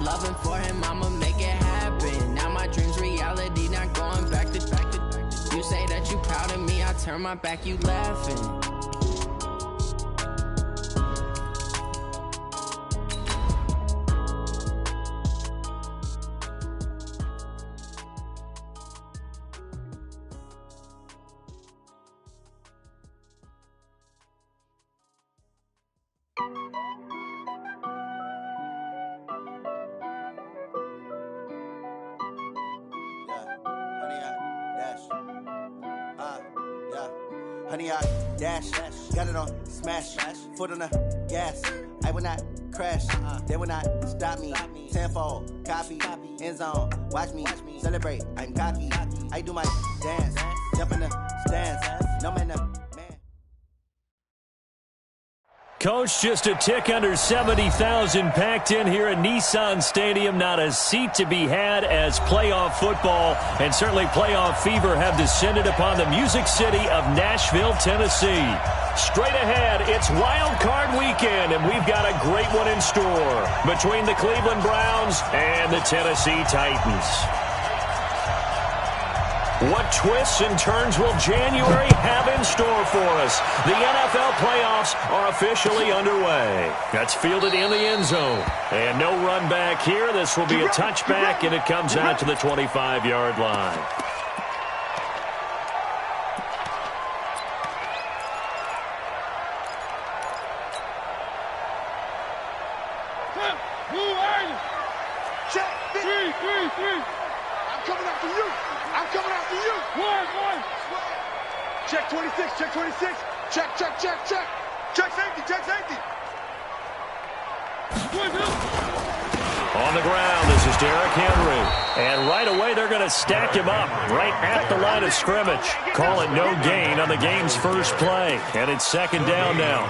loving for him, I'ma make it happen. Now my dreams reality, not going back to. You say that you proud of me, I turn my back, you laughing. Honey, I dash, got it on smash, foot on the gas. I will not crash, they will not stop me. Tenfold, copy, end zone, watch me celebrate. I'm cocky, I do my dance, jump in the stands, no man, man. Coach, just a tick under 70,000 packed in here at Nissan Stadium. Not a seat to be had as playoff football and certainly playoff fever have descended upon the Music City of Nashville, Tennessee. Straight ahead, it's Wild Card Weekend, and we've got a great one in store between the Cleveland Browns and the Tennessee Titans. What twists and turns will January have in store for us? The NFL playoffs are officially underway. That's fielded in the end zone. And no run back here. This will be a touchback, and it comes out to the 25-yard line. Check. 3. I'm coming after you. I'm coming after you. One. Check 26. Check. Check safety. On the ground, this is Derrick Henry. And right away, they're going to stack him up right at the line of scrimmage. Call it no gain on the game's first play. And it's second down now.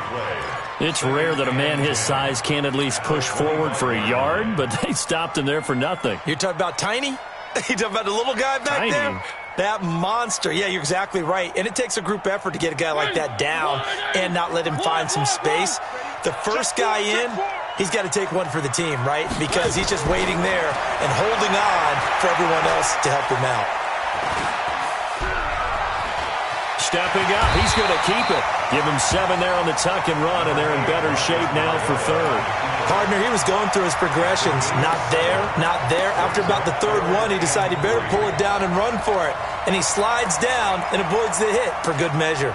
It's rare that a man his size can't at least push forward for a yard, but they stopped him there for nothing. You're talking about Tiny? You talking about the little guy back there? That monster. Yeah, you're exactly right. And it takes a group effort to get a guy like that down and not let him find some space. The first guy in, he's got to take one for the team, right? Because he's just waiting there and holding on for everyone else to help him out. Stepping up, he's going to keep it. Give him 7 there on the tuck and run, and they're in better shape now for third. Partner, he was going through his progressions. Not there. After about the third one, he decided he better pull it down and run for it. And he slides down and avoids the hit for good measure.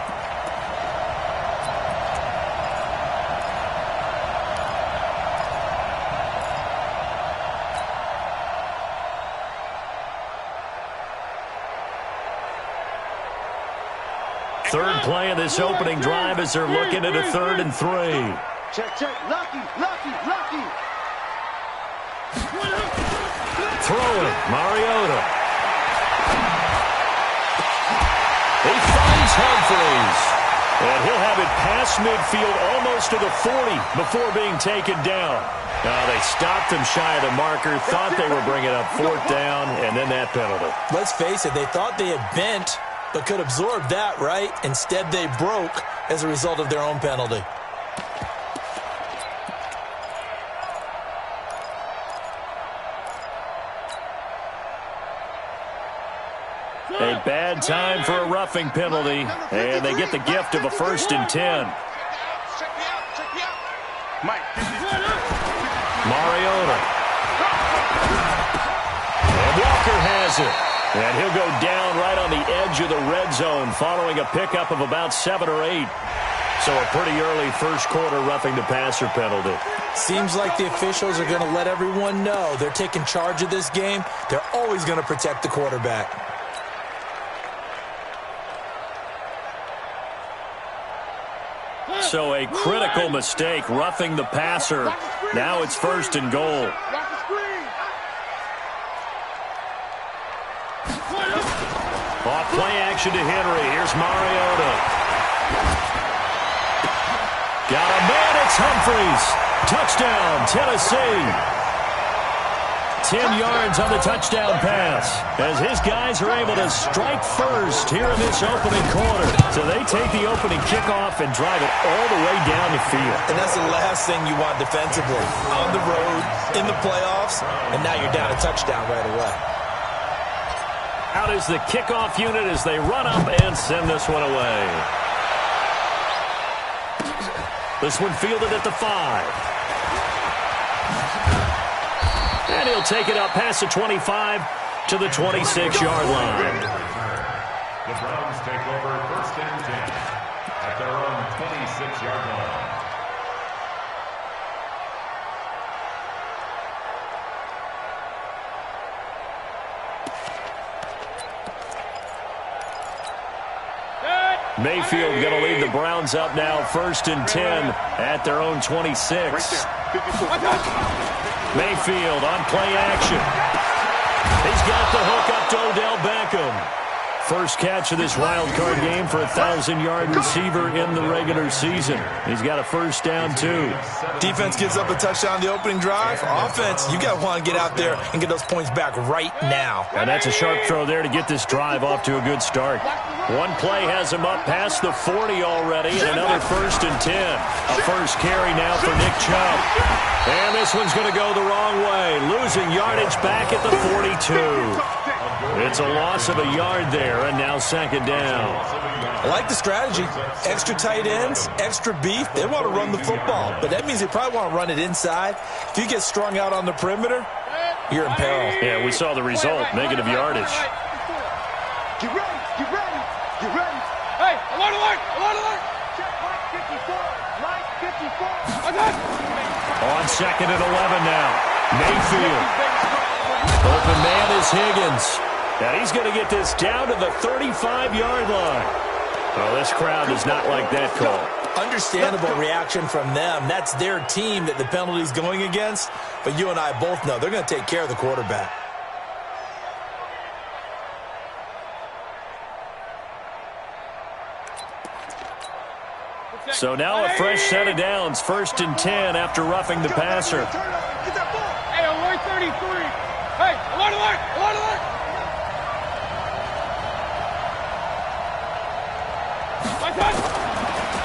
Third play of this opening drive as they're looking at a 3rd and 3. Check. Lucky. Throwing, Mariota. He finds Humphries. And he'll have it past midfield almost to the 40 before being taken down. Now they stopped him shy of the marker, thought they were bringing up 4th down, and then that penalty. Let's face it, they thought they had bent but could absorb that, right? Instead, they broke as a result of their own penalty. A bad time for a roughing penalty, and they get the gift of a 1st and 10. Mariota. And Walker has it. And he'll go down right on the edge of the red zone following a pickup of about 7 or 8. So a pretty early first quarter roughing the passer penalty. Seems like the officials are going to let everyone know they're taking charge of this game. They're always going to protect the quarterback. So a critical mistake roughing the passer. Now it's 1st and goal. Off play action to Henry. Here's Mariota. Got a man. It's Humphries. Touchdown, Tennessee. 10 yards on the touchdown pass as his guys are able to strike first here in this opening quarter. So they take the opening kickoff and drive it all the way down the field. And that's the last thing you want defensively. On the road, in the playoffs, and now you're down a touchdown right away. Out is the kickoff unit as they run up and send this one away. This one fielded at the 5. And he'll take it up past the 25 to the 26-yard line. The Browns take over 1st and 10 at their own 26-yard line. Mayfield going to lead the Browns up now, 1st and 10 at their own 26. Mayfield on play action. He's got the hook up to Odell Beckham. First catch of this wild card game for a 1,000-yard receiver in the regular season. He's got a first down, too. Defense gives up a touchdown the opening drive. Offense, you got to want to get out there and get those points back right now. And that's a sharp throw there to get this drive off to a good start. One play has him up past the 40 already, and another 1st and 10. A first carry now for Nick Chubb. And this one's going to go the wrong way, losing yardage back at the 42. It's a loss of a yard there, and now 2nd down. I like the strategy. Extra tight ends, extra beef. They want to run the football, but that means they probably want to run it inside. If you get strung out on the perimeter, you're in peril. Yeah, we saw the result, negative yardage. Get ready, get ready, get ready. Hey, alert, alert, alert, alert. Check Mike 54, Mike 54. On 2nd and 11 now. Mayfield. Open man is Higgins. And he's going to get this down to the 35-yard line. Well, this crowd does not like that call. Understandable reaction from them. That's their team that the penalty's going against. But you and I both know they're going to take care of the quarterback. So now a fresh set of downs. 1st and 10 after roughing the passer. Hey, alert 33. Hey, alert, alert, alert, alert.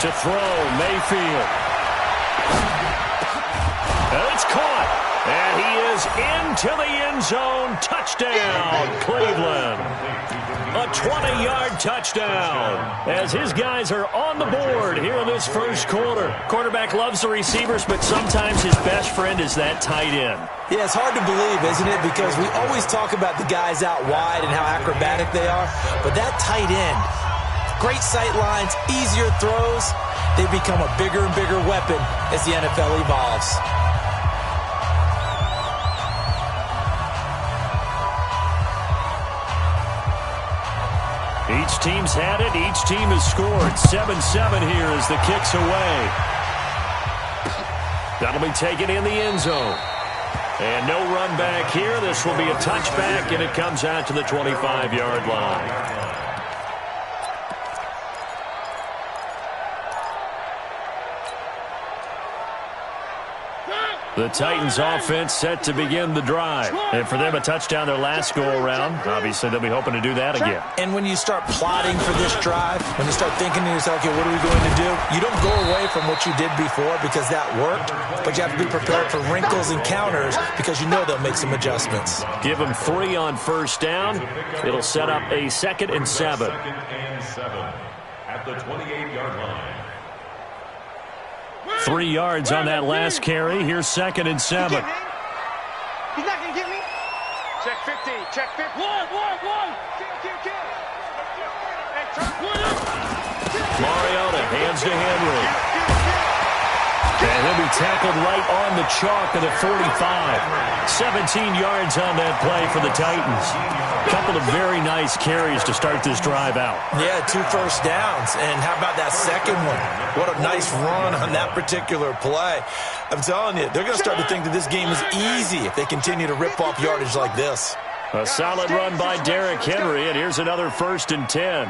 To throw, Mayfield. And it's caught. And he is into the end zone. Touchdown, Cleveland. A 20-yard touchdown as his guys are on the board here in this first quarter. Quarterback loves the receivers, but sometimes his best friend is that tight end. Yeah, it's hard to believe, isn't it? Because we always talk about the guys out wide and how acrobatic they are. But that tight end, great sight lines, easier throws. They become a bigger and bigger weapon as the NFL evolves. Each team's had it. Each team has scored. 7-7 here as the kick's away. That'll be taken in the end zone. And no run back here. This will be a touchback, and it comes out to the 25-yard line. The Titans offense set to begin the drive. And for them, a touchdown their last go-around. Obviously, they'll be hoping to do that again. And when you start plotting for this drive, when you start thinking to yourself, okay, what are we going to do? You don't go away from what you did before because that worked, but you have to be prepared for wrinkles and counters because you know they'll make some adjustments. Give them 3 on 1st down. It'll set up a 2nd and 7. 2nd and 7 at the 28-yard line. 3 yards on that last carry. Here's 2nd and 7. He's not going to get me. Check 50. Check 50. One. Mariota hands to Henry. And he'll be tackled right on the chalk of the 45. 17 yards on that play for the Titans. A couple of very nice carries to start this drive out. Yeah, 2 first downs. And how about that second one? What a nice run on that particular play. I'm telling you, they're going to start to think that this game is easy if they continue to rip off yardage like this. A solid run by Derrick Henry, and here's another 1st and 10.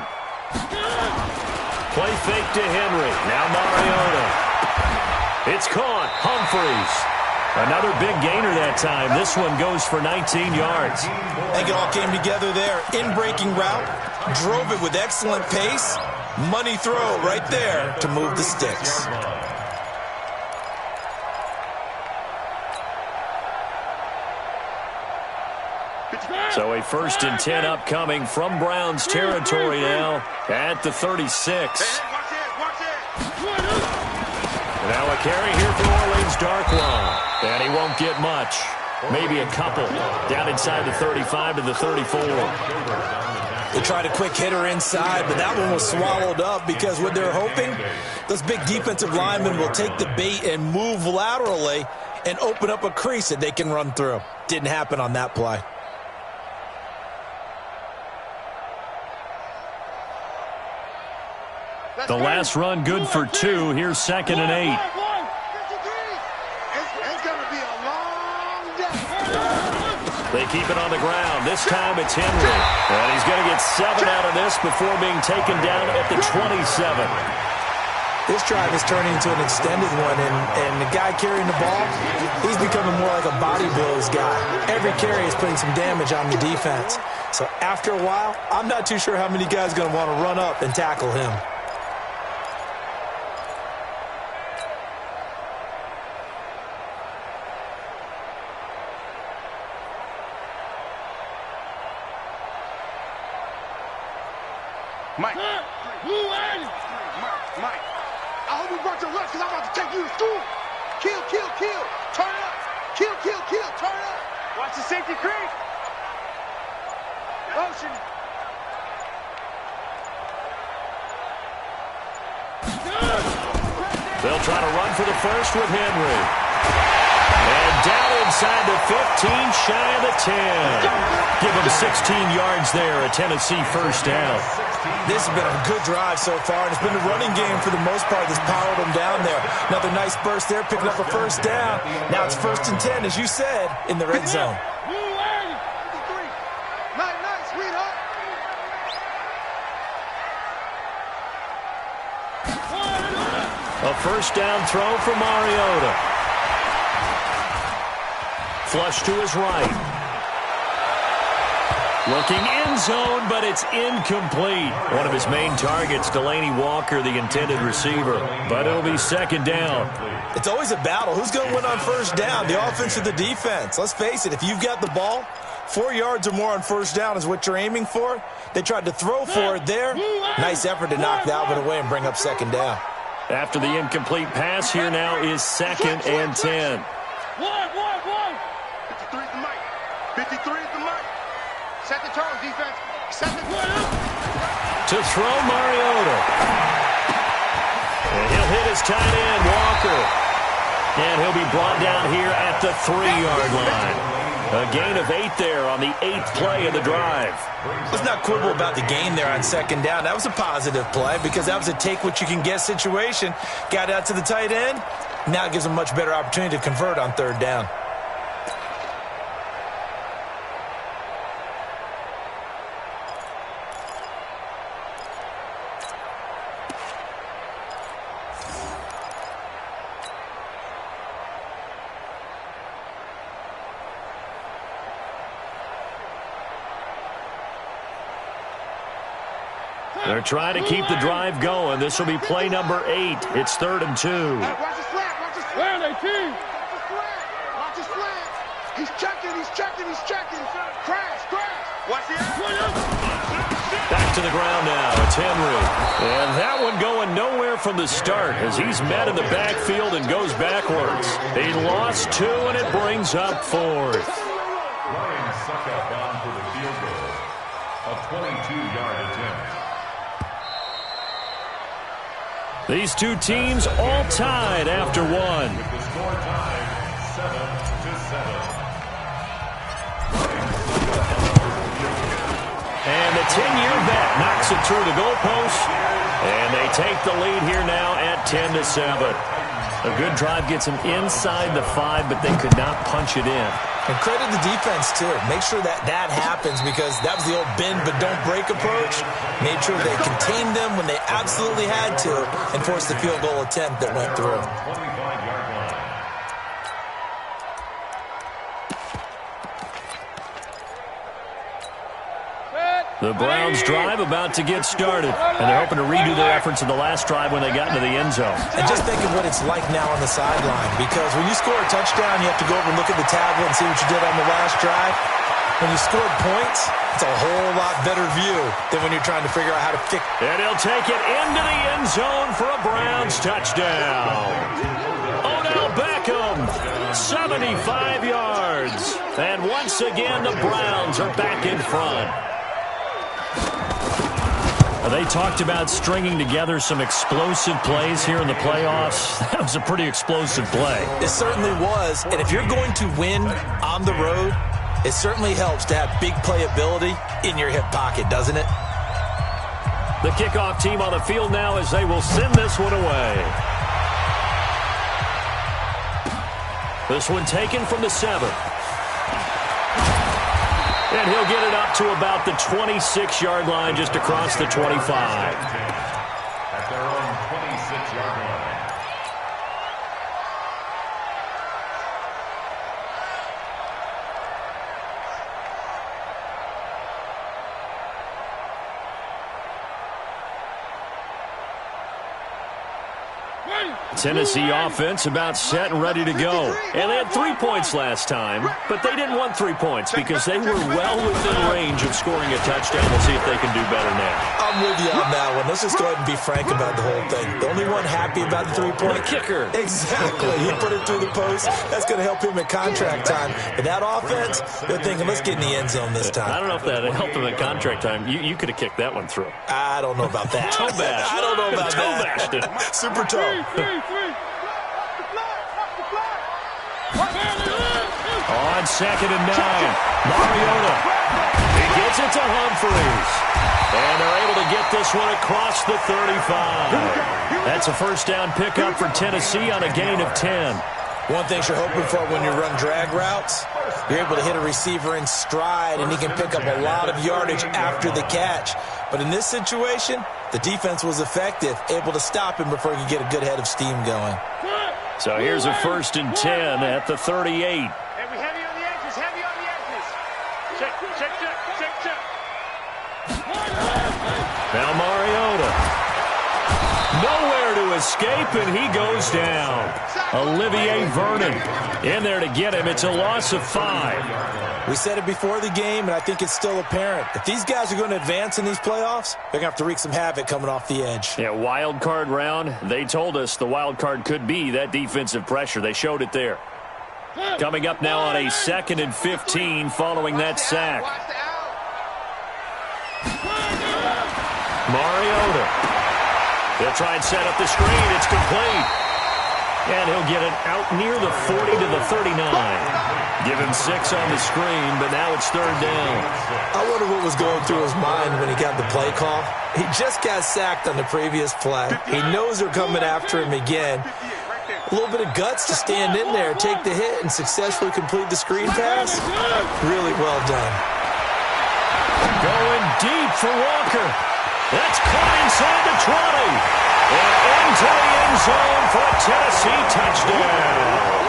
Play fake to Henry. Now Mariota. It's caught. Humphreys. Another big gainer that time. This one goes for 19 yards. I think it all came together there. In-breaking route, drove it with excellent pace. Money throw right there to move the sticks. So a 1st and 10 upcoming from Browns territory now at the 36. Now a carry here for Orleans Darkwa. And he won't get much. Maybe a couple. Down inside the 35 to the 34. They tried a quick hitter inside, but that one was swallowed up because what they're hoping, those big defensive linemen will take the bait and move laterally and open up a crease that they can run through. Didn't happen on that play. The last run good for 2. Here's 2nd and 8. They keep it on the ground. This time it's Henry. And he's going to get 7 out of this before being taken down at the 27. This drive is turning into an extended one, and the guy carrying the ball, he's becoming more like a body blows guy. Every carry is putting some damage on the defense. So after a while, I'm not too sure how many guys are going to want to run up and tackle him. Mike. Mike. I hope you brought your lunch because I'm about to take you to school. Kill, kill, kill. Turn up. Kill, kill, kill. Turn up. Watch the safety creep. Motion. They'll try to run for the first with Henry. And down inside the 15, shy of the 10. Give them 16 yards there, a Tennessee first down. This has been a good drive so far, and it's been the running game for the most part that's powered them down there. Another nice burst there, picking up a first down. Now it's 1st and 10, as you said, in the red zone. Night, sweetheart. A first down throw for Mariota. Flush to his right. Looking end zone, but it's incomplete. One of his main targets, Delaney Walker, the intended receiver. But it'll be 2nd down. It's always a battle. Who's going to win on first down, the offense or the defense? Let's face it, if you've got the ball, 4 yards or more on first down is what you're aiming for. They tried to throw for it there. Nice effort to knock that one away and bring up 2nd down. After the incomplete pass, here now is 2nd and 10. 53 is the mic. 53 is the mic. Set the tone, defense. Set the tone. To throw Mariota. And he'll hit his tight end, Walker. And he'll be brought down here at the 3-yard line. A gain of 8 there on the 8th play of the drive. Let's not quibble about the gain there on 2nd down. That was a positive play because that was a take-what-you-can-get situation. Got out to the tight end. Now it gives them a much better opportunity to convert on 3rd down. They're trying to keep the drive going. This will be play number 8. It's 3rd and 2. Hey, watch his flag. Watch his flag. Where are they, team? Watch his flag. He's checking. Crash. Watch the Back to the ground now. It's Henry. And that one going nowhere from the start as he's met in the backfield and goes backwards. He lost 2, and it brings up 4th. Ryan Suckup on for the field goal. A 22-yard attempt. These two teams all tied after 1. With the score tied 7-7. And the 10-year vet knocks it through the goalpost. And they take the lead here now at 10-7. A good drive gets them inside the 5, but they could not punch it in. And credit the defense, too. Make sure that happens because that was the old bend but don't break approach. Made sure they contained them when they absolutely had to and forced the field goal attempt that went through. The Browns drive about to get started, and they're hoping to redo their efforts in the last drive when they got into the end zone. And just think of what it's like now on the sideline, because when you score a touchdown, you have to go over and look at the tablet and see what you did on the last drive. When you scored points, it's a whole lot better view than when you're trying to figure out how to fix. And he'll take it into the end zone for a Browns touchdown. Odell Beckham, 75 yards. And once again, the Browns are back in front. They talked about stringing together some explosive plays here in the playoffs. That was a pretty explosive play. It certainly was. And if you're going to win on the road, it certainly helps to have big playability in your hip pocket, doesn't it? The kickoff team on the field now as they will send this one away. This one taken from the 7. And he'll get it up to about the 26-yard line, just across the 25. At their own 26-yard line. Tennessee offense about set and ready to go. And they had 3 points last time, but they didn't want 3 points because they were well within range of scoring a touchdown. We'll see if they can do better now. I'm with you on that one. Let's just go ahead and be frank about the whole thing. The only one happy about the 3-point kicker. Exactly. He put it through the post. That's going to help him at contract time. But that offense, they're thinking, let's get in the end zone this time. I don't know if that helped him at contract time. You could have kicked that one through. I don't know about that. Toe bash. I don't know about toe that. Bashed it. Super toe. On 2nd and 9, Mariota. He gets it to Humphries. And they're able to get this one across the 35. That's a first down pickup for Tennessee on a gain of 10. One thing you're hoping for when you run drag routes, you're able to hit a receiver in stride, and he can pick up a lot of yardage after the catch. But in this situation, the defense was effective, able to stop him before he could get a good head of steam going. So here's a 1st and 10 at the 38. Heavy on the edges, heavy on the edges. Check. Now Mariota. Nowhere to escape, and he goes down. Olivier Vernon in there to get him. It's a loss of 5. We said it before the game, and I think it's still apparent. If these guys are going to advance in these playoffs, they're going to have to wreak some havoc coming off the edge. Yeah, wild card round. They told us the wild card could be that defensive pressure. They showed it there. Coming up now on a 2nd and 15 following that sack. Mariota. They'll try and set up the screen. It's complete. And he'll get it out near the 40 to the 39. Give him 6 on the screen, but now it's 3rd down. I wonder what was going through his mind when he got the play call. He just got sacked on the previous play. He knows they're coming after him again. A little bit of guts to stand in there, take the hit, and successfully complete the screen pass. Really well done. Going deep for Walker. That's caught inside the 20. And into the end zone for a Tennessee touchdown.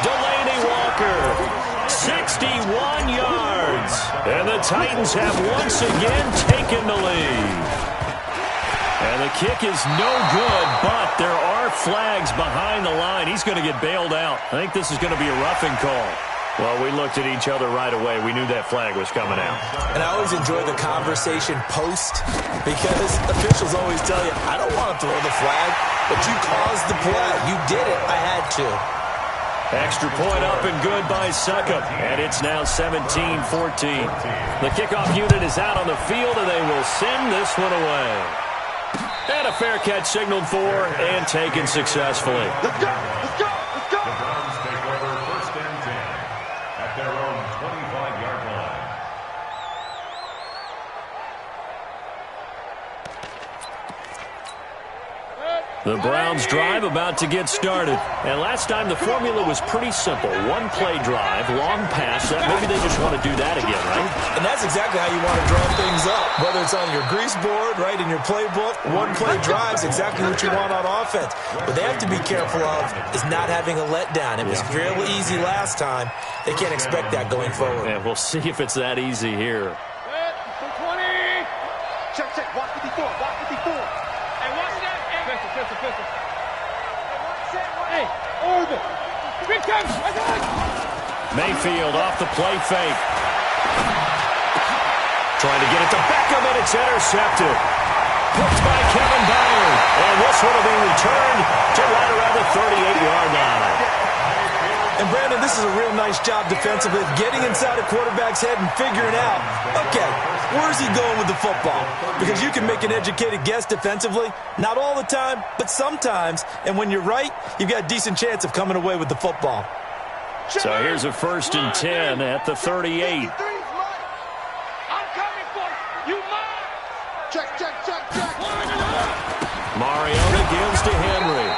Delaney Walker, 61 yards. And the Titans have once again taken the lead. And the kick is no good, but there are flags behind the line. He's going to get bailed out. I think this is going to be a roughing call. Well, we looked at each other right away. We knew that flag was coming out. And I always enjoy the conversation post because officials always tell you, I don't want to throw the flag, but you caused the play. You did it. I had to. Extra point up and good by Succop. And it's now 17-14. The kickoff unit is out on the field, and they will send this one away. And a fair catch signaled for and taken successfully. Let's go! Let's go! Let's go! The Browns take over 1st and 10 at their own 25-yard line. The Browns drive about to get started. And last time the formula was pretty simple. One play drive, long pass. Maybe they just want to do that again, right? And that's exactly how you want to draw things up. Whether it's on your grease board, right, in your playbook, one play drive is exactly what you want on offense. What they have to be careful of is not having a letdown. It was real easy last time. They can't expect that going forward. Yeah, we'll see if it's that easy here. From 20. Check, check. Watch 54. Watch 54. Hey, watch that. Pistol. Hey, over. Big time. Mayfield off the play fake. Trying to get it to Beckham, and it's intercepted. Picked by Kevin Byard. And this one will be returned to right around the 38-yard line. And, Brandon, this is a real nice job defensively of getting inside a quarterback's head and figuring out, okay, where's he going with the football? Because you can make an educated guess defensively. Not all the time, but sometimes. And when you're right, you've got a decent chance of coming away with the football. So here's a 1st and 10 at the 38. Mariota gives to Henry.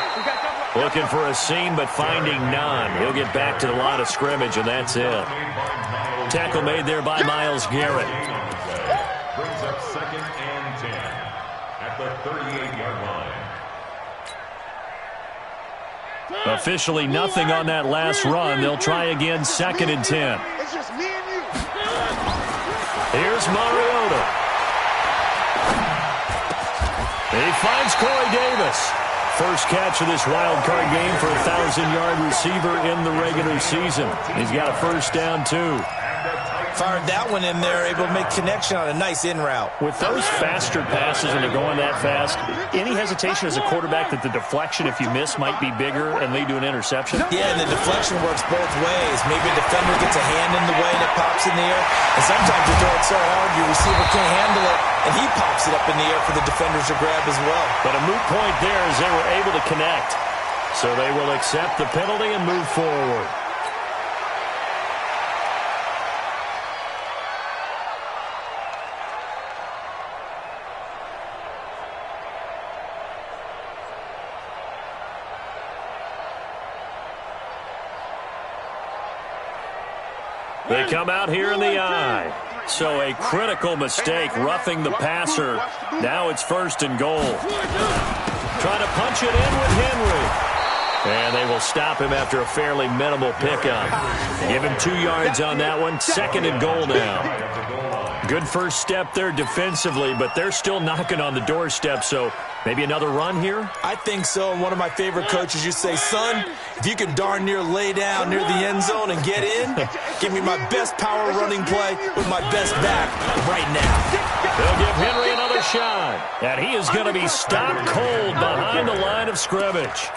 Looking for a seam, but finding none. He'll get back to the line of scrimmage, and that's it. Tackle made there by Myles Garrett. Brings up 2nd and 10 at the 38-yard line. Officially nothing on that last run. They'll try again, 2nd and 10. It's just me and you. Here's Mariota. He finds Corey Davis. First catch of this wild card game for a 1,000-yard receiver in the regular season. He's got a first down, too. Fired that one in there, able to make connection on a nice in route. With those faster passes when they're going that fast, any hesitation as a quarterback that the deflection, if you miss, might be bigger and lead to an interception? Yeah, and the deflection works both ways. Maybe a defender gets a hand in the way and it pops in the air. And sometimes you throw it so hard your receiver can't handle it, and he pops it up in the air for the defenders to grab as well. But a moot point there is they were able to connect. So they will accept the penalty and move forward. They come out here in the eye. So a critical mistake, roughing the passer. Now it's 1st and goal. Trying to punch it in with Henry. And they will stop him after a fairly minimal pickup. Give him 2 yards on that one. 2nd and goal now. Good first step there defensively, but they're still knocking on the doorstep, so maybe another run here? I think so. And one of my favorite coaches, you say, son, if you can darn near lay down near the end zone and get in, give me my best power running play with my best back right now. They'll give Henry another shot. And he is going to be stopped cold behind the line of scrimmage.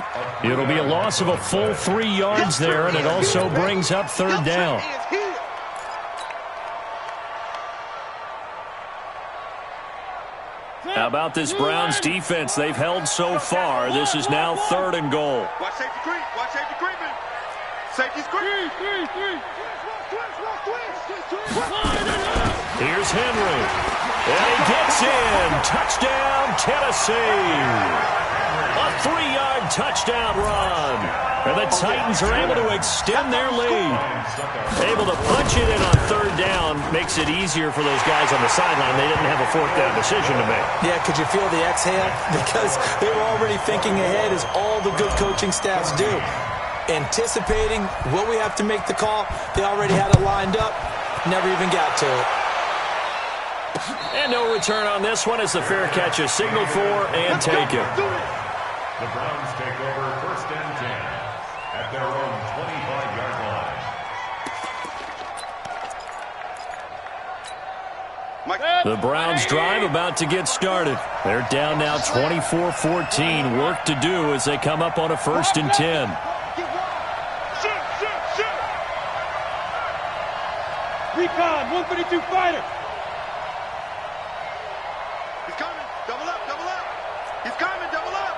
It'll be a loss of a full 3 yards there, and it also brings up 3rd down. How about this Browns defense they've held so far? This is now 3rd and goal. Watch safety creep. Watch safety creeping. Safety's creep. Here's Henry. And he gets in. Touchdown, Tennessee. A 3-yard touchdown run. And the Titans are able to extend their lead. Able to punch it in on 3rd down makes it easier for those guys on the sideline. They didn't have a 4th down decision to make. Yeah, could you feel the exhale? Because they were already thinking ahead, as all the good coaching staffs do. Anticipating, will we have to make the call? They already had it lined up. Never even got to it. And no return on this one as the fair catch is signaled for and taken. The Browns take over 1st and 10 at their own 25-yard line. The Browns drive about to get started. They're down now 24-14. Work to do as they come up on a 1st and 10. Recon, 152 fighter. He's coming. Double up, double up. He's coming, double up.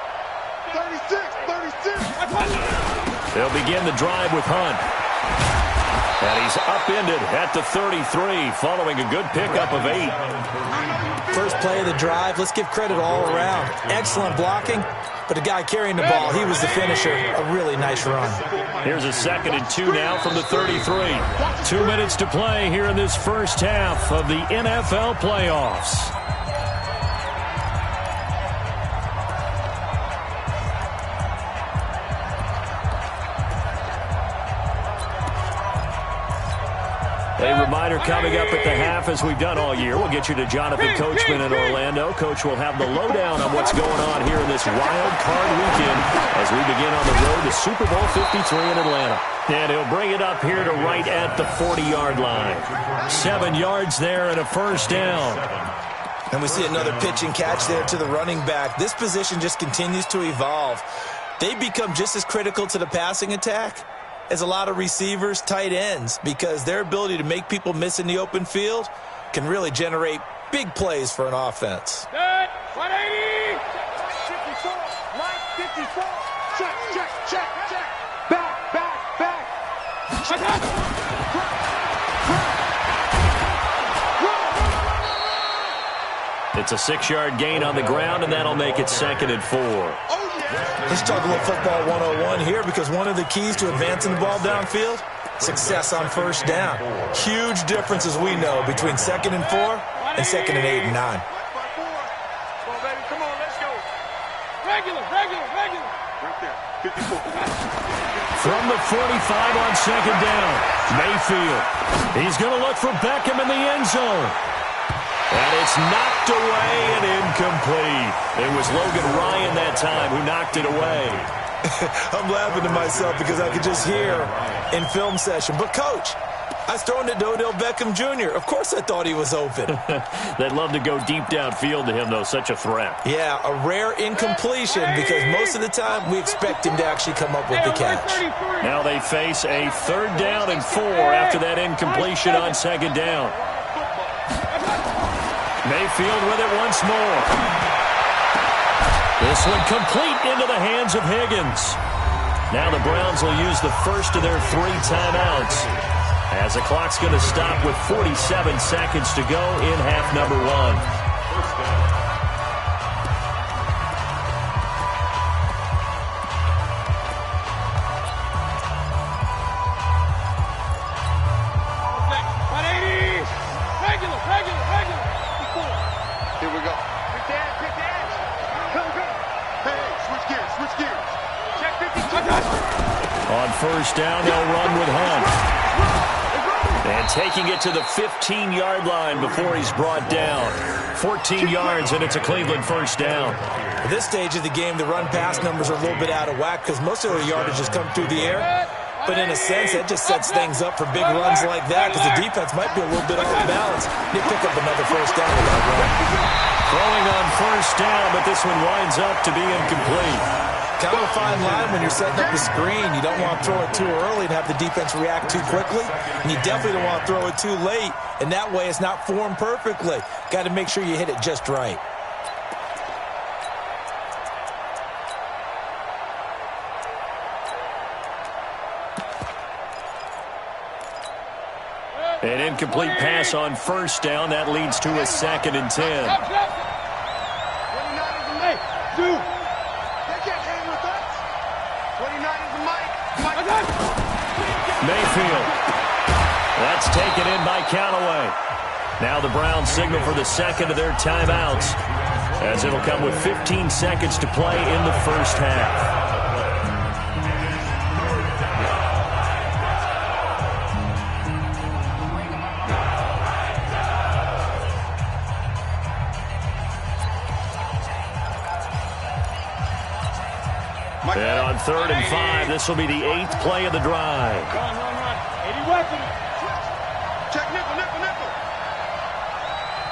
36. They'll begin the drive with Hunt. And he's upended at the 33 following a good pickup of 8. First play of the drive, let's give credit all around. Excellent blocking, but the guy carrying the ball, he was the finisher. A really nice run. Here's a 2nd and 2 now from the 33. 2 minutes to play here in this first half of the NFL playoffs. A reminder coming up at the half, as we've done all year. We'll get you to Jonathan Coachman in Orlando. Coach will have the lowdown on what's going on here in this wild card weekend as we begin on the road to Super Bowl 53 in Atlanta. And he'll bring it up here to right at the 40-yard line. 7 yards there and a first down. And we see another pitch and catch there to the running back. This position just continues to evolve. They become just as critical to the passing attack as a lot of receivers, tight ends, because their ability to make people miss in the open field can really generate big plays for an offense. 180! 54! Line 54! Check, check, check, check! Back, back, back! It's a 6-yard gain on the ground, and that'll make it 2nd and 4. Let's talk a little football 101 here, because one of the keys to advancing the ball downfield, success on first down. Huge difference, as we know, between 2nd and 4 and 2nd and 8 and 9. Come on, baby, come on, let's go. Regular. Right there, 54. From the 45 on 2nd down, Mayfield. He's going to look for Beckham in the end zone. And it's knocked away and incomplete. It was Logan Ryan that time who knocked it away. I'm laughing to myself because I could just hear in film session. But, Coach, I was throwing to Odell Beckham Jr. Of course I thought he was open. They'd love to go deep downfield to him, though. Such a threat. Yeah, a rare incompletion because most of the time we expect him to actually come up with the catch. Now they face a 3rd down and 4 after that incompletion on 2nd down. Mayfield with it once more. This one complete into the hands of Higgins. Now the Browns will use the first of their 3 timeouts as the clock's going to stop with 47 seconds to go in half number 1. On first down, they'll run with Hunt. And taking it to the 15-yard line before he's brought down. 14 yards, and it's a Cleveland first down. At this stage of the game, the run-pass numbers are a little bit out of whack because most of their yardage has come through the air. But in a sense, that just sets things up for big runs like that because the defense might be a little bit off balance. They pick up another first down with that run. Throwing on first down, but this one winds up to be incomplete. Kind of a fine line when you're setting up the screen. You don't want to throw it too early and have the defense react too quickly. And you definitely don't want to throw it too late. And that way it's not formed perfectly. Got to make sure you hit it just right. An incomplete pass on first down. That leads to a 2nd and 10. Mayfield. That's taken in by Callaway. Now the Browns signal for the 2nd of their timeouts, as it'll come with 15 seconds to play in the first half. And on 3rd and 5, this will be the 8th play of the drive. Run. 80 weapons. Check nickel.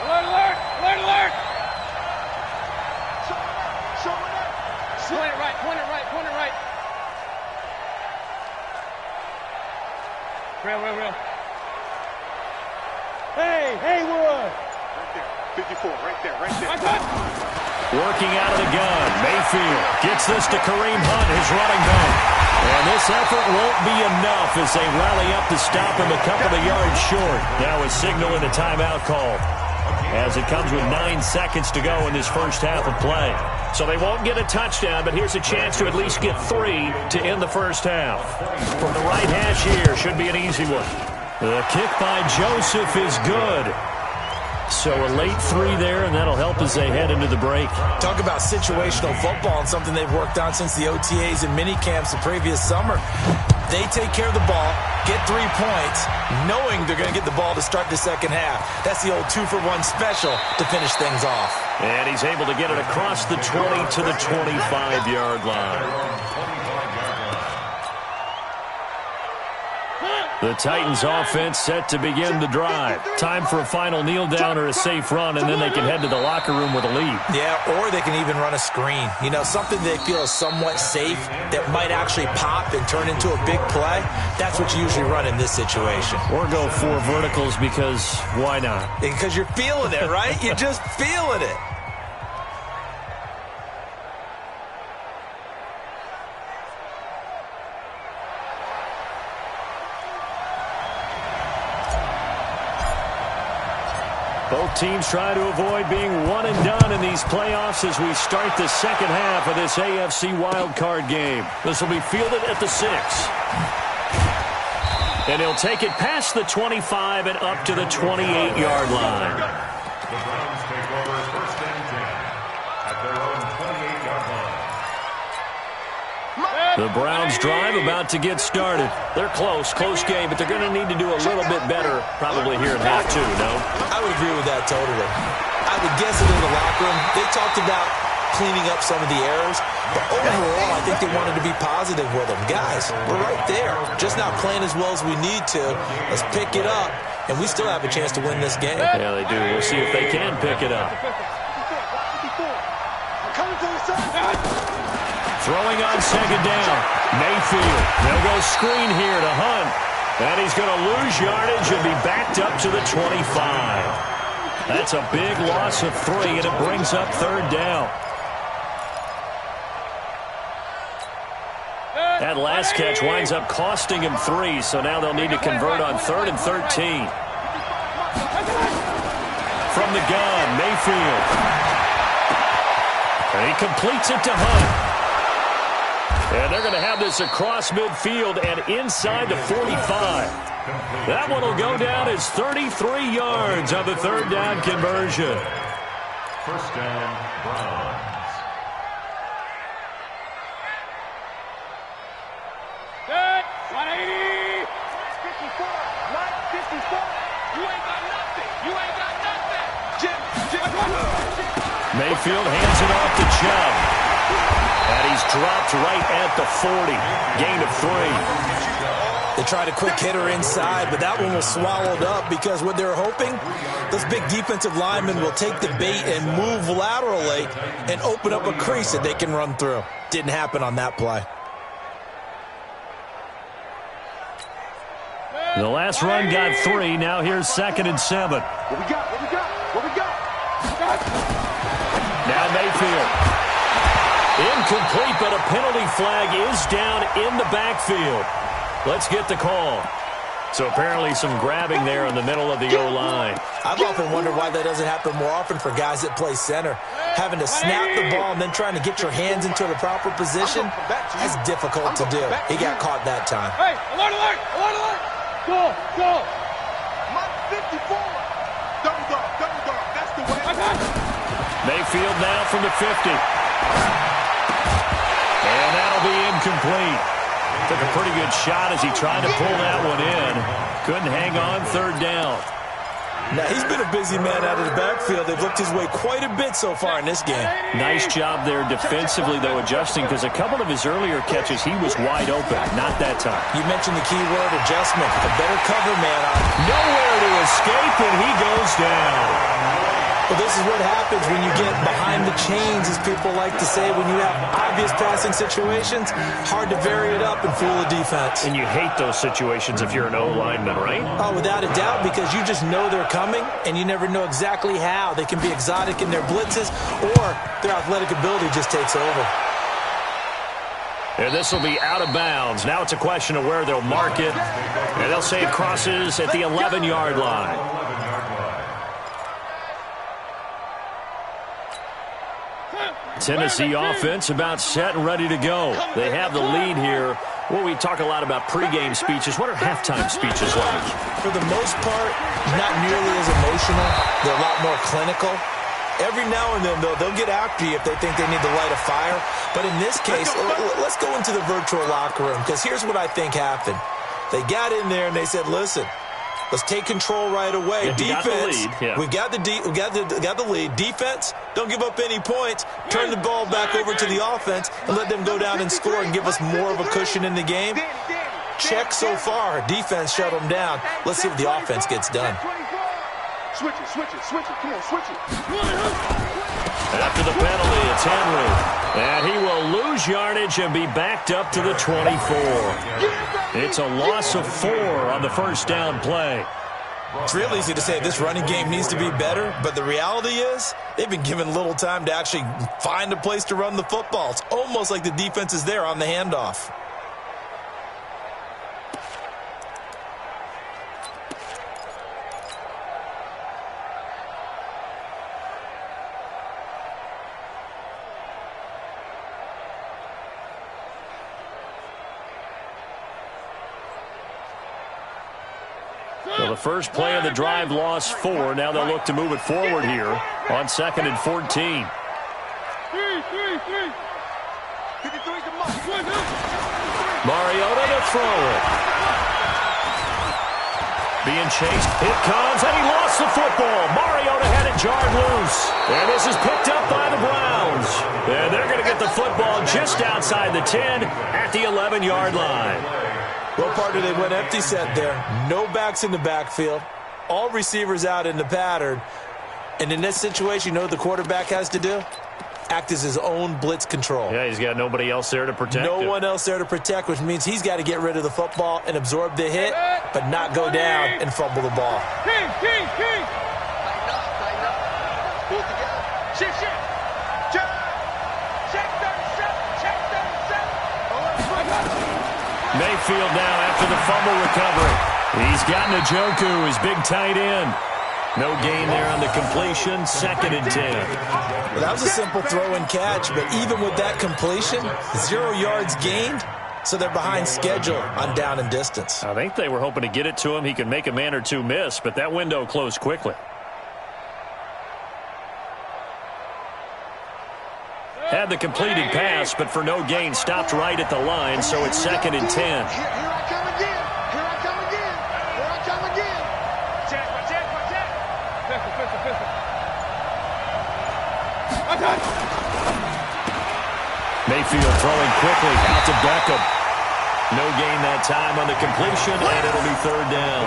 Alert. Show it up. Point it right. Real. Hey, Haywood. Right there. 54, right there. Working out of the gun, Mayfield gets this to Kareem Hunt, his running back. And this effort won't be enough as they rally up to stop him a couple of yards short. Now a signal and a timeout call as it comes with 9 seconds to go in this first half of play. So they won't get a touchdown, but here's a chance to at least get 3 to end the first half. From the right hash here, should be an easy one. The kick by Joseph is good. So a late 3 there, and that'll help as they head into the break. Talk about situational football and something they've worked on since the OTAs and mini camps the previous summer. They take care of the ball. get 3 points, knowing they're going to get the ball to start the second half. That's the old 2-for-1 special to finish things off. And he's able to get it across the 20 to the 25-yard line. The Titans offense set to begin the drive. Time for a final kneel down or a safe run, and then they can head to the locker room with a lead. Yeah, or they can even run a screen. You know, something they feel is somewhat safe that might actually pop and turn into a big play. That's what you usually run in this situation. Or go 4 verticals because why not? Because you're feeling it, right? You're just feeling it. Both teams try to avoid being one and done in these playoffs as we start the second half of this AFC wildcard game. This will be fielded at the 6. And he'll take it past the 25 and up to the 28-yard line. The Browns take over first and 10 at their own 28-yard line. The Browns drive about to get started. They're close game, but they're going to need to do a little bit better probably here in half 2, no? I would agree with that totally. I would guess it in the locker room. They talked about cleaning up some of the errors, but overall I think they wanted to be positive with them. Guys, we're right there. Just not playing as well as we need to. Let's pick it up, and we still have a chance to win this game. Yeah, they do. We'll see if they can pick it up. Throwing on second down. Mayfield. They'll go screen here to Hunt. And he's going to lose yardage and be backed up to the 25. That's a big loss of 3, and it brings up third down. That last catch winds up costing him 3, so now they'll need to convert on 3rd and 13. From the gun, Mayfield. And he completes it to Hunt. And they're going to have this across midfield and inside the 45. That one will go down as 33 yards on the third down conversion. First down, Browns. Good. 180. 54. 54. You ain't got nothing. You ain't got nothing. Mayfield hands it off to Chubb. And he's dropped right at the 40. Gain of 3. They tried a quick hitter inside, but that one was swallowed up because what they're hoping, those big defensive linemen will take the bait and move laterally and open up a crease that they can run through. Didn't happen on that play. The last run got 3. Now here's 2nd and 7. What we got? What we got? What we got? Now Mayfield. Incomplete, but a penalty flag is down in the backfield. Let's get the call. So apparently some grabbing there in the middle of the O-line. I've often wondered why that doesn't happen more often for guys that play center. Having to snap the ball and then trying to get your hands into the proper position, that's difficult to do. He got caught that time. Hey, alert, alert, alert, alert. Go, go. 54. Double dog, that's the way. Mayfield now from the 50. And that'll be incomplete. Took a pretty good shot as he tried to pull that one in. Couldn't hang on, third down. Now, he's been a busy man out of the backfield. They've looked his way quite a bit so far in this game. Nice job there defensively, though, adjusting, because a couple of his earlier catches, he was wide open. Not that time. You mentioned the key word, adjustment. A better cover man. Nowhere to escape, and he goes down. Well, this is what happens when you get behind the chains, as people like to say. When you have obvious passing situations, hard to vary it up and fool the defense. And you hate those situations if you're an O-lineman, right? Oh, without a doubt, because you just know they're coming, and you never know exactly how. They can be exotic in their blitzes, or their athletic ability just takes over. And this will be out of bounds. Now it's a question of where they'll mark it. And they'll say it crosses at the 11-yard line. Tennessee offense about set and ready to go. They have the lead here. Well, we talk a lot about pregame speeches. What are halftime speeches like? For the most part, not nearly as emotional. They're a lot more clinical. Every now and then, though, they'll get after you if they think they need to light a fire. But in this case, let's go into the virtual locker room, because here's what I think happened. They got in there and they said, listen, let's take control right away. Yeah, defense, we got the lead. Defense, don't give up any points. Turn the ball back over to the offense and let them go down and score and give us more of a cushion in the game. Check so far. Defense shut them down. Let's see what the offense gets done. Switch it. Come on, switch it. After the penalty, it's Henry. And he will lose yardage and be backed up to the 24. It's a loss of 4 on the first down play. It's real easy to say this running game needs to be better, but the reality is they've been given little time to actually find a place to run the football. It's almost like the defense is there on the handoff. So the first play of the drive lost 4. Now they'll look to move it forward here on 2nd and 14. Mariota to throw it. Being chased. It comes, and he lost the football. Mariota had it jarred loose. And this is picked up by the Browns. And they're going to get the football just outside the 10 at the 11-yard line. What part did they went empty set there? No backs in the backfield. All receivers out in the pattern. And in this situation, you know what the quarterback has to do? Act as his own blitz control. Yeah, he's got nobody else there to protect him. No one else there to protect, which means he's got to get rid of the football and absorb the hit, but not go down and fumble the ball. King. Tighten up. Pull together. Shit. Check 37. Mayfield now after the fumble recovery. He's got Njoku, his big tight end. No gain there on the completion, 2nd and 10. Well, that was a simple throw and catch, but even with that completion, 0 yards gained, so they're behind schedule on down and distance. I think they were hoping to get it to him. He could make a man or two miss, but that window closed quickly. Had the completed pass, but for no gain, stopped right at the line, so it's 2nd and 10. Here I come again. Check. Pistol. Mayfield throwing quickly out to Beckham. No gain that time on the completion, and it'll be 3rd down.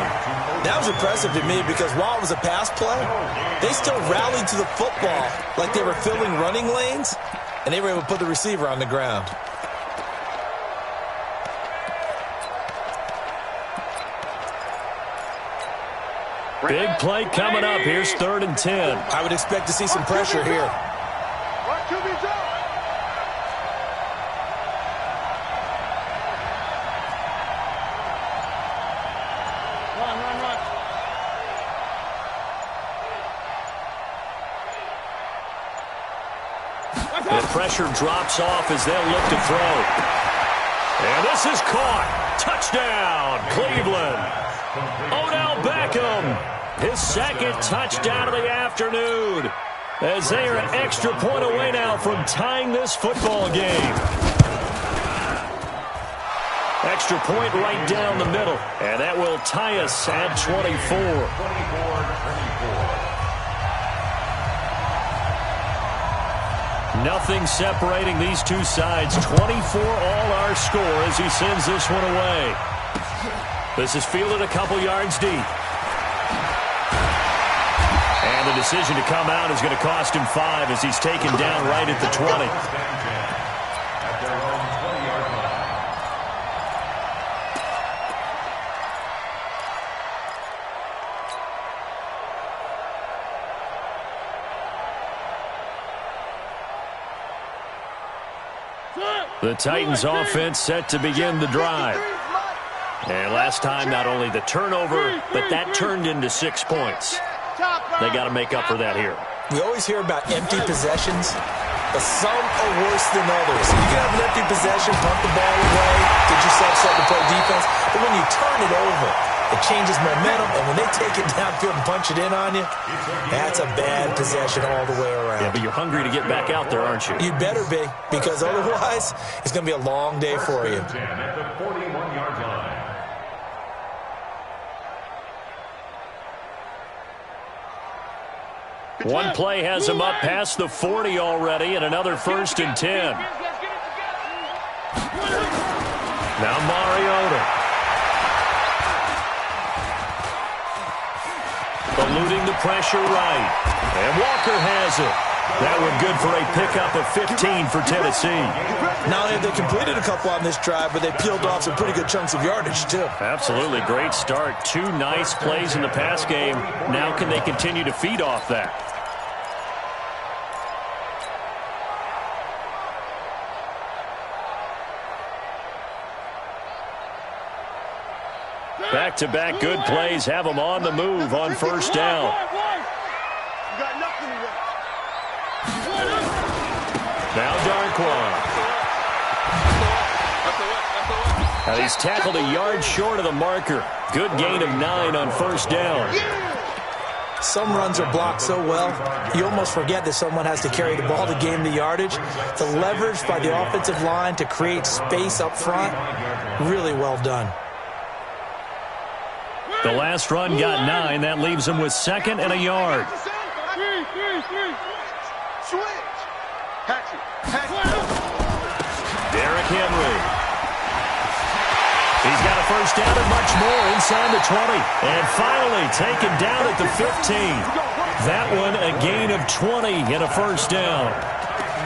That was impressive to me because while it was a pass play, they still rallied to the football like they were filling running lanes, and they were able to put the receiver on the ground. Big play coming up. Here's 3rd and 10. I would expect to see some pressure here. Run. The pressure drops off as they'll look to throw. And this is caught. Touchdown, Cleveland. Odell Beckham. His 2nd touchdown of the afternoon, as they are an extra point away now from tying this football game. Extra point right down the middle, and that will tie us at 24. Nothing separating these two sides. 24 all our score as he sends this one away. This is fielded a couple yards deep. And the decision to come out is going to cost him 5 as he's taken down right at the 20. The Titans offense set to begin the drive. And last time, not only the turnover, but that turned into 6 points. They got to make up for that here. We always hear about empty possessions, but some are worse than others. You can have an empty possession, punt the ball away, get yourself set to play defense, but when you turn it over, it changes momentum, and when they take it downfield and punch it in on you, that's a bad possession all the way around. Yeah, but you're hungry to get back out there, aren't you? You'd better be, because otherwise, it's going to be a long day for you. One play has him up past the 40 already, and another 1st and 10. Now Mariota. Eluding the pressure right. And Walker has it. That one good for a pickup of 15 for Tennessee. Not only have they completed a couple on this drive, but they peeled off some pretty good chunks of yardage, too. Absolutely. Great start. 2 nice plays in the pass game. Now can they continue to feed off that? Back-to-back good plays have them on the move on 1st down. Now Darkwan. Now he's tackled a yard short of the marker. Good gain of 9 on 1st down. Some runs are blocked so well, you almost forget that someone has to carry the ball to gain the yardage. The leverage by the offensive line to create space up front, really well done. The last run got 9. That leaves him with 2nd and a yard. Derrick Henry. He's got a 1st down and much more inside the 20. And finally taken down at the 15. That one a gain of 20 and a 1st down.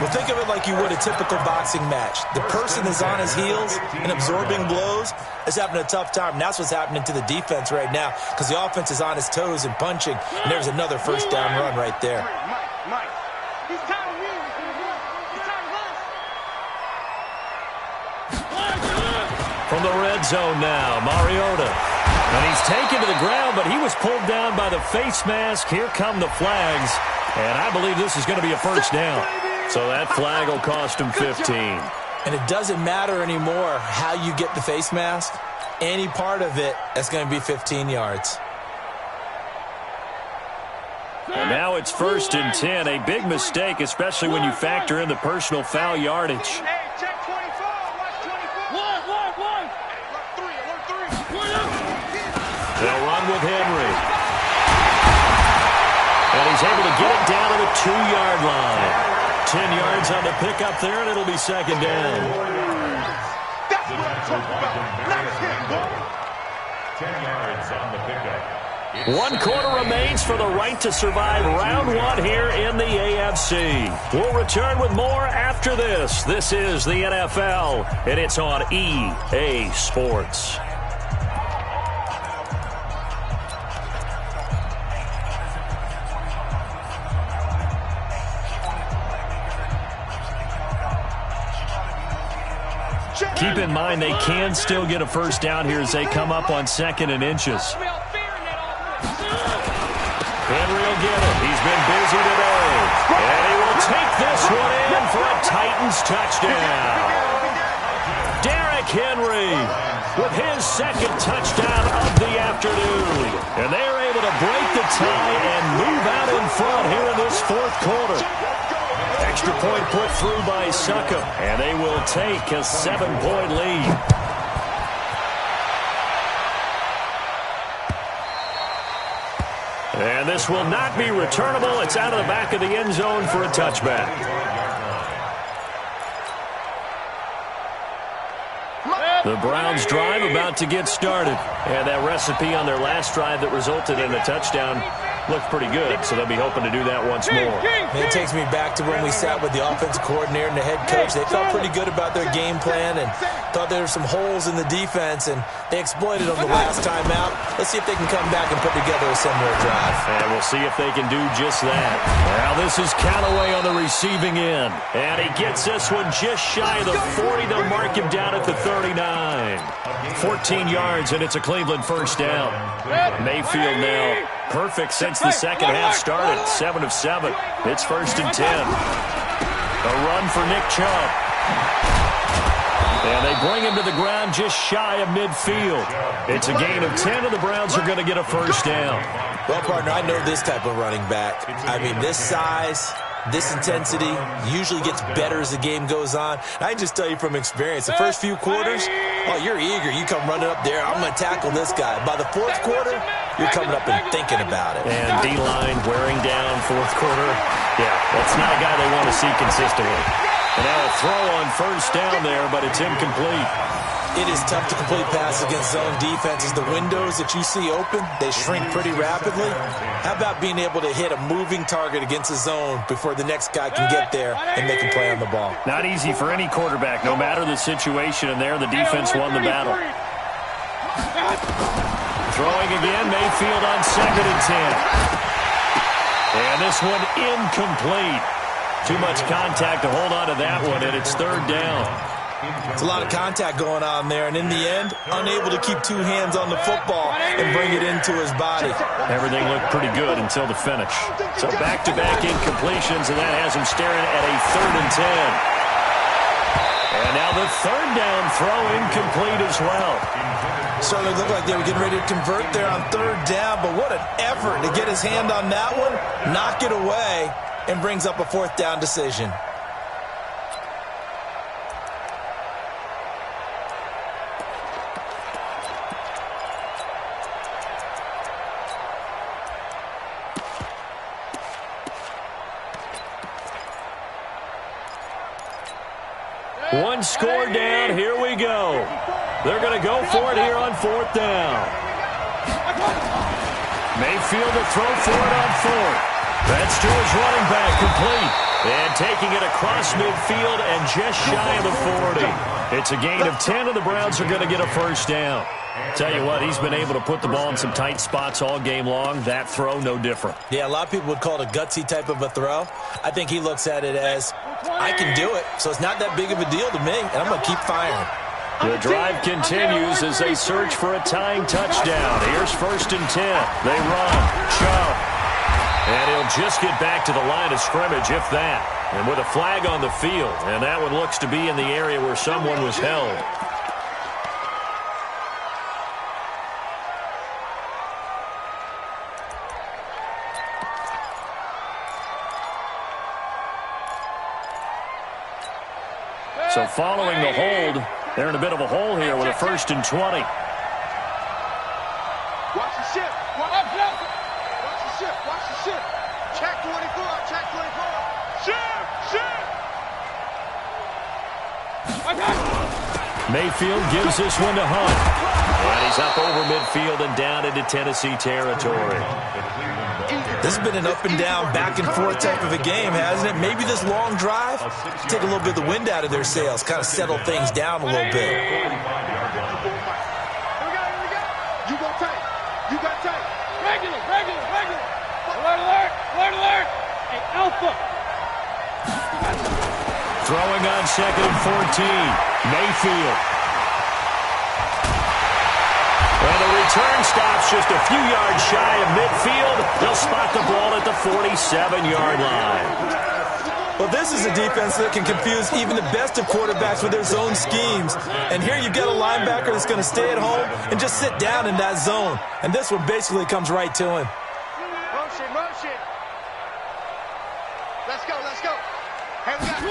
Well, think of it like you would a typical boxing match. The person is on his heels and absorbing blows is having a tough time. And that's what's happening to the defense right now because the offense is on his toes and punching. And there's another 1st down run right there. Mike. He's tired of you. He's tired of us. From the red zone now, Mariota. And he's taken to the ground, but he was pulled down by the face mask. Here come the flags. And I believe this is going to be a 1st down. So that flag will cost him 15. And it doesn't matter anymore how you get the face mask. Any part of it, that's going to be 15 yards. And now it's 1st and 10. A big mistake, especially when you factor in the personal foul yardage. Hey, check 24. Watch 24. One. They'll run with Henry. And he's able to get it down to the 2-yard line. 10 yards on the pickup there, and it'll be 2nd down. That's what I'm talking about. Not 10 yards on the pickup. 1 quarter remains for the right to survive round 1 here in the AFC. We'll return with more after this. This is the NFL, and it's on EA Sports. Keep in mind they can still get a 1st down here as they come up on 2nd and inches. Henry will get it. He's been busy today. And he will take this one in for a Titans touchdown. Derrick Henry with his 2nd touchdown of the afternoon. And they're able to break the tie and move out in front here in this 4th quarter. Extra point put through by Succop, and they will take a 7-point lead. And this will not be returnable. It's out of the back of the end zone for a touchback. The Browns drive about to get started. And that recipe on their last drive that resulted in a touchdown looked pretty good, so they'll be hoping to do that once more. It takes me back to when we sat with the offensive coordinator and the head coach. They felt pretty good about their game plan and thought there were some holes in the defense, and they exploited them the last time out. Let's see if they can come back and put together a similar drive. And we'll see if they can do just that. Now this is Callaway on the receiving end. And he gets this one just shy of the 40. They'll mark him down at the 39. 14 yards, and it's a Cleveland 1st down. Mayfield now perfect since the second half started. 7 of 7. It's 1st and 10. A run for Nick Chubb. And they bring him to the ground just shy of midfield. It's a gain of 10, and the Browns are going to get a 1st down. Well, partner, I know this type of running back. I mean, this size, this intensity usually gets better as the game goes on. I can just tell you from experience, the first few quarters, oh, you're eager. You come running up there, I'm going to tackle this guy. By the 4th quarter, you're coming up and thinking about it. And D-line wearing down fourth quarter. Yeah, that's not a guy they want to see consistently. And now a throw on first down there, but it's incomplete. It is tough to complete passes against zone defenses. The windows that you see open, they shrink pretty rapidly. How about being able to hit a moving target against a zone before the next guy can get there and make a play on the ball? Not easy for any quarterback, no matter the situation, and there the defense won the battle. Throwing again, Mayfield on 2nd and 10. And this one incomplete. Too much contact to hold on to that one, and it's 3rd down. It's a lot of contact going on there, and in the end, unable to keep 2 hands on the football and bring it into his body. Everything looked pretty good until the finish. So back-to-back incompletions, and that has him staring at a 3rd and 10. And now the 3rd down throw incomplete as well. Certainly looked like they were getting ready to convert there on 3rd down, but what an effort to get his hand on that one, knock it away, and brings up a 4th down decision. One score down, here we go. They're going to go for it here on 4th down. Mayfield to throw for it on 4th. That's to his running back, complete. And taking it across midfield and just shy of the 40. It's a gain of 10, and the Browns are going to get a 1st down. Tell you what, he's been able to put the ball in some tight spots all game long. That throw, no different. Yeah, a lot of people would call it a gutsy type of a throw. I think he looks at it as, I can do it, so it's not that big of a deal to me, and I'm going to keep firing. The drive continues as they search for a tying touchdown. Here's 1st and 10. They run. Chubb. And he'll just get back to the line of scrimmage, if that. And with a flag on the field. And that one looks to be in the area where someone was held. So following the hold, they're in a bit of a hole here with a 1st and 20. Watch the ship. Watch the ship. Watch the ship. Check 24. Check 24. Ship. Mayfield gives this one to Hunt. And he's up over midfield and down into Tennessee territory. This has been an up and down, back and forth type of a game, hasn't it? Maybe this long drive, take a little bit of the wind out of their sails, kind of settle things down a little bit. Here we go. You go tight. You got tight. Regular. Alert. Hey, Alpha. Throwing on 2nd and 14. Mayfield. Well, the return stops just a few yards shy of midfield. They'll spot the ball at the 47-yard line. Well, this is a defense that can confuse even the best of quarterbacks with their zone schemes. And here you've got a linebacker that's going to stay at home and just sit down in that zone. And this one basically comes right to him. Motion. Let's go. Hey, we got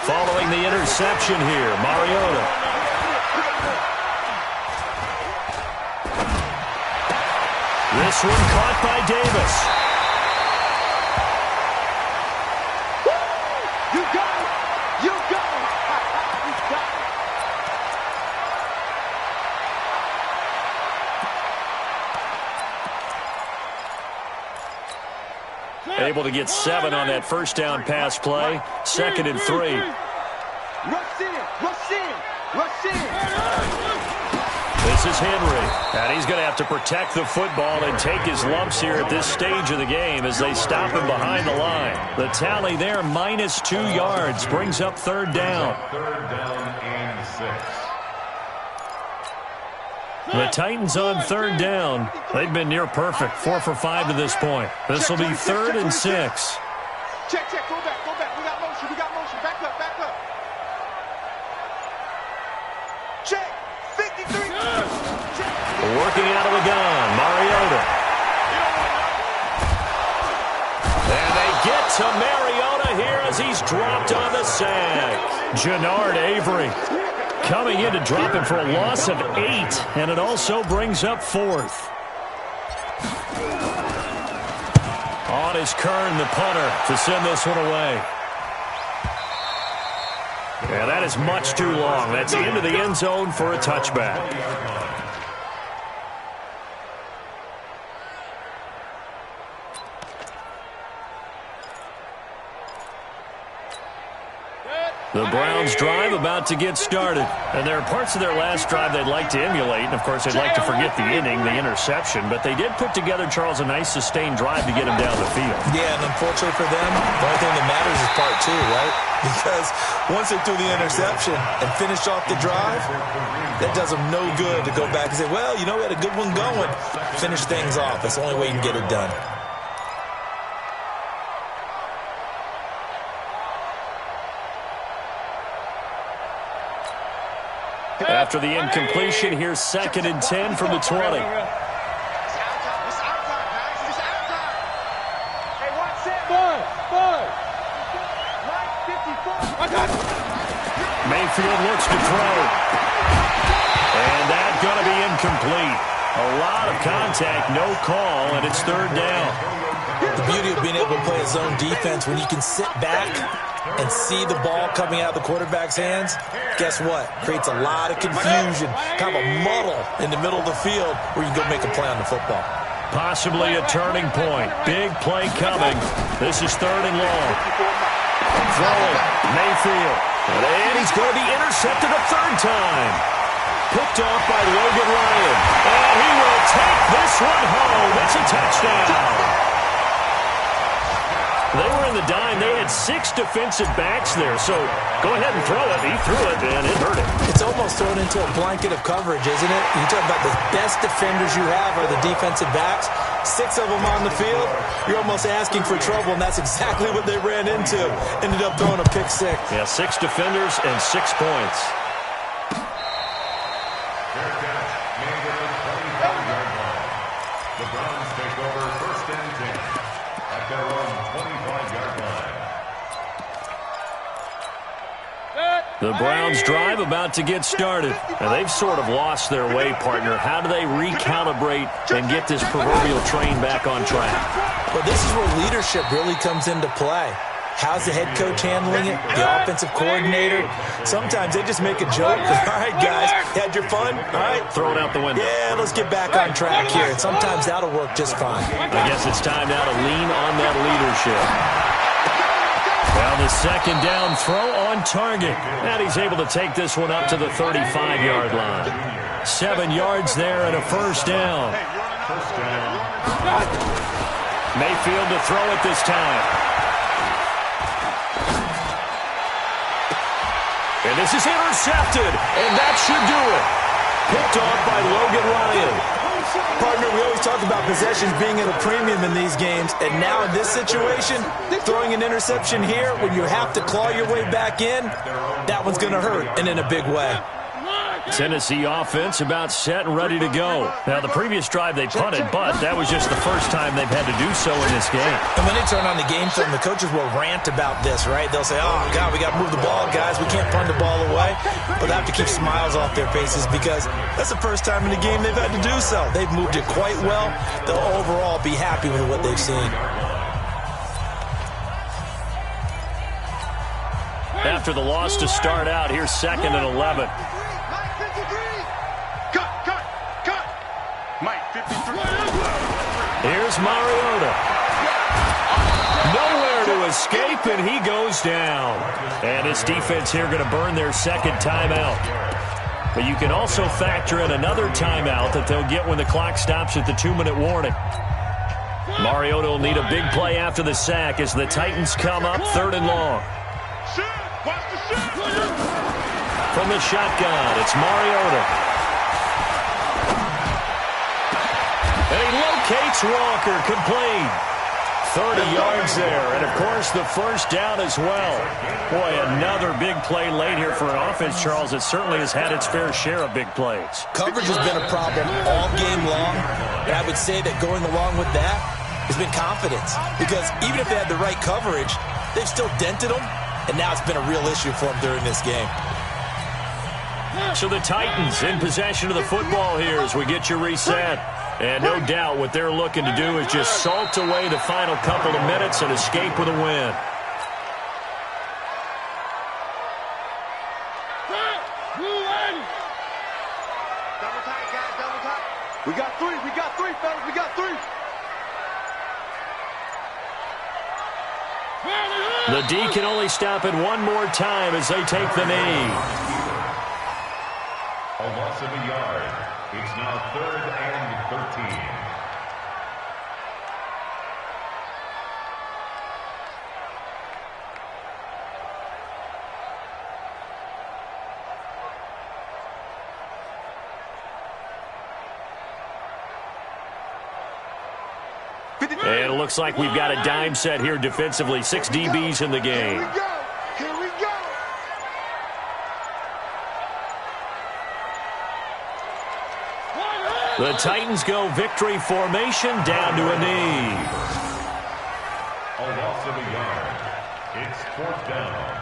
Following the interception here, Mariota. This one caught by Davis. You got it. Able to get 7 on that 1st down pass play. 2nd and 3. Rush in. This is Henry, and he's going to have to protect the football and take his lumps here at this stage of the game as they stop him behind the line. The tally there, -2 yards, brings up 3rd down. 3rd down and 6. The Titans on 3rd down. They've been near perfect, 4 for 5 to this point. This will be 3rd and 6. Check. Go back. We got motion. Back up. Check. 53. Working out of the gun, Mariota. And they get to Mariota here as he's dropped on the sack. Jannard Avery coming in to drop him for a loss of 8, and it also brings up 4th. On is Kern, the punter, to send this one away. Yeah, that is much too long. That's into the end zone for a touchback. The Browns drive about to get started. And there are parts of their last drive they'd like to emulate. And, of course, they'd like to forget the inning, the interception. But they did put together, Charles, a nice sustained drive to get him down the field. Yeah, and unfortunately for them, the only thing that matters is part two, right? Because once they threw the interception and finished off the drive, that does them no good to go back and say, well, you know, we had a good one going. Finish things off. That's the only way you can get it done. After the incompletion, here's 2nd and 10 from the 20. Mayfield looks to throw. And that's going to be incomplete. A lot of contact, no call, and it's 3rd down. The beauty of being able to play a zone defense, when you can sit back and see the ball coming out of the quarterback's hands, guess what? Creates a lot of confusion, kind of a muddle in the middle of the field where you can go make a play on the football. Possibly a turning point. Big play coming. This is 3rd and long. Throwing, Mayfield. And he's going to be intercepted a 3rd time. Picked off by Logan Ryan. And he will take this one home. It's a touchdown. They were in the dime. They had 6 defensive backs there. So go ahead and throw it. He threw it, and it hurt him. It's almost thrown into a blanket of coverage, isn't it? You talk about the best defenders you have are the defensive backs. 6 of them on the field. You're almost asking for trouble, and that's exactly what they ran into. Ended up throwing a pick 6. Yeah, 6 defenders and 6 points. The Browns take over 1st and 10 at their own 25-yard line. The Browns drive about to get started. And they've sort of lost their way, partner. How do they recalibrate and get this proverbial train back on track? Well, this is where leadership really comes into play. How's the head coach handling it? The offensive coordinator? Sometimes they just make a joke. All right, guys, had your fun? All right. Throw it out the window. Yeah, let's get back on track here. And sometimes that'll work just fine. I guess it's time now to lean on that leadership. Well, the 2nd down throw on target. And he's able to take this one up to the 35-yard line. 7 yards there and a 1st down. Mayfield to throw it this time. And this is intercepted, and that should do it. Picked off by Logan Ryan. Partner, we always talk about possessions being at a premium in these games, and now in this situation, throwing an interception here when you have to claw your way back in, that one's going to hurt, and in a big way. Tennessee offense about set and ready to go. Now, the previous drive they punted, but that was just the first time they've had to do so in this game. And when they turn on the game film, the coaches will rant about this, right? They'll say, oh, God, we got to move the ball, guys. We can't punt the ball away. But they have to keep smiles off their faces because that's the first time in the game they've had to do so. They've moved it quite well. They'll overall be happy with what they've seen. After the loss to start out, here's 2nd and 11. Here's Mariota. Nowhere to escape, and he goes down. And his defense here going to burn their 2nd timeout. But you can also factor in another timeout that they'll get when the clock stops at the 2-minute warning. Mariota will need a big play after the sack as the Titans come up 3rd and long. From the shotgun, it's Mariota. And he locates Walker, complete. 30 yards there, and of course the 1st down as well. Boy, another big play late here for an offense, Charles, that certainly has had its fair share of big plays. Coverage has been a problem all game long, and I would say that going along with that has been confidence. Because even if they had the right coverage, they've still dented them, and now it's been a real issue for them during this game. So the Titans in possession of the football here as we get you reset. And no doubt what they're looking to do is just salt away the final couple of minutes and escape with a win. We got three, fellas, we got three. The D can only stop it one more time as they take the knee. A loss of a yard. It's now 3rd and 13. And it looks like we've got a dime set here defensively. 6 DBs in the game. Here we go. The Titans go victory formation down to a knee. A loss of a yard. It's 4th down.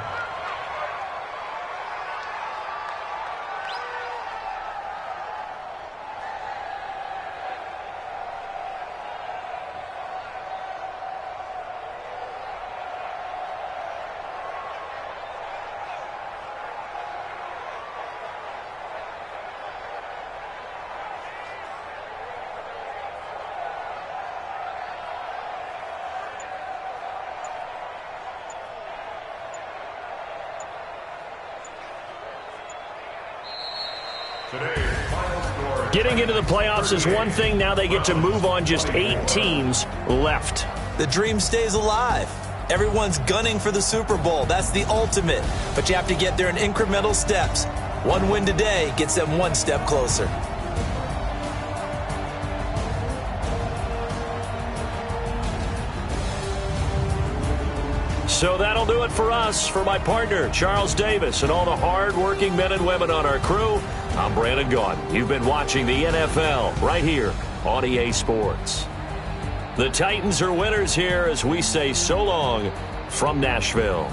Getting into the playoffs is one thing. Now they get to move on. Just 8 teams left. The dream stays alive. Everyone's gunning for the Super Bowl. That's the ultimate. But you have to get there in incremental steps. One win today gets them one step closer. So that'll do it for us. For my partner, Charles Davis, and all the hard-working men and women on our crew, I'm Brandon Gaudin. You've been watching the NFL right here on EA Sports. The Titans are winners here as we say so long from Nashville.